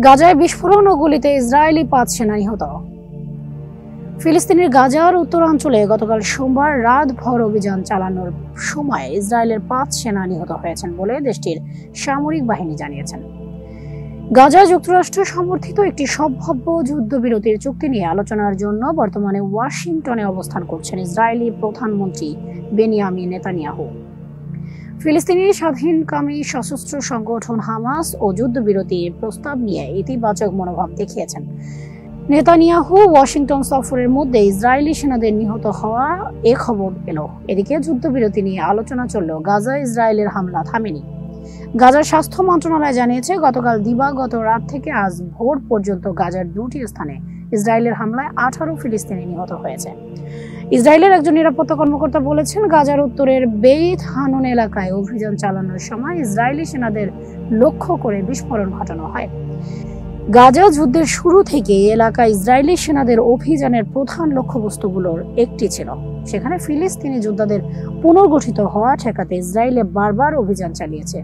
গাজায় বিস্ফোরণ ও গুলিতে ইসরায়েলি ৫ সেনা নিহত। ফিলিস্তিনের গাজার উত্তরাঞ্চলে গতকাল সোমবার রাতভর অভিযান চালানোর সময় ইসরায়েলের ৫ সেনা নিহত হয়েছেন বলে দেশটির সামরিক বাহিনী জানিয়েছেন। গাজা যুক্তরাষ্ট্র সমর্থিত একটি সম্ভাব্য যুদ্ধবিরতির চুক্তি নিয়ে আলোচনার জন্য বর্তমানে ওয়াশিংটনে অবস্থান করছেন ইসরায়েলি প্রধানমন্ত্রী বেনিয়ামিন নেতানিয়াহু। ফিলিস্তিনি স্বাধীনকামী সশস্ত্র সংগঠন হামাস ও যুদ্ধবিরতির প্রস্তাব নিয়ে ইতিবাচক মনোভাব দেখিয়েছেন। নেতানিয়াহু ওয়াশিংটন সফরের মধ্যে ইসরায়েলি সেনাদের নিহত হওয়া এ খবর এলো। এদিকে যুদ্ধবিরতি নিয়ে আলোচনা চললেও গাজায় ইসরায়েলের হামলা থামেনি। গাজার স্বাস্থ্য মন্ত্রণালয় জানিয়েছে, গতকাল দিবাগত রাত থেকে আজ ভোর পর্যন্ত গাজার ২টি স্থানে ইসরায়েলের হামলায় ১৮ ফিলিস্তিনি নিহত হয়েছে। ইসরায়েলের একজন নিরাপত্তা কর্মকর্তা বলেছেন, গাজার উত্তরের বেইত হানুন এলাকায় অভিযান চালানোর সময় ইসরায়েলি সেনাদের লক্ষ্য করে বিস্ফোরণ ঘটানো হয়। গাজা যুদ্ধের শুরু থেকে এলাকায় ইসরায়েলি সেনাদের অভিযানের প্রধান লক্ষ্যবস্তুগুলোর একটি ছিল। সেখানে ফিলিস্তিনি যোদ্ধাদের পুনর্গঠিত হওয়া ঠেকাতে ইসরায়েলে বারবার অভিযান চালিয়েছে।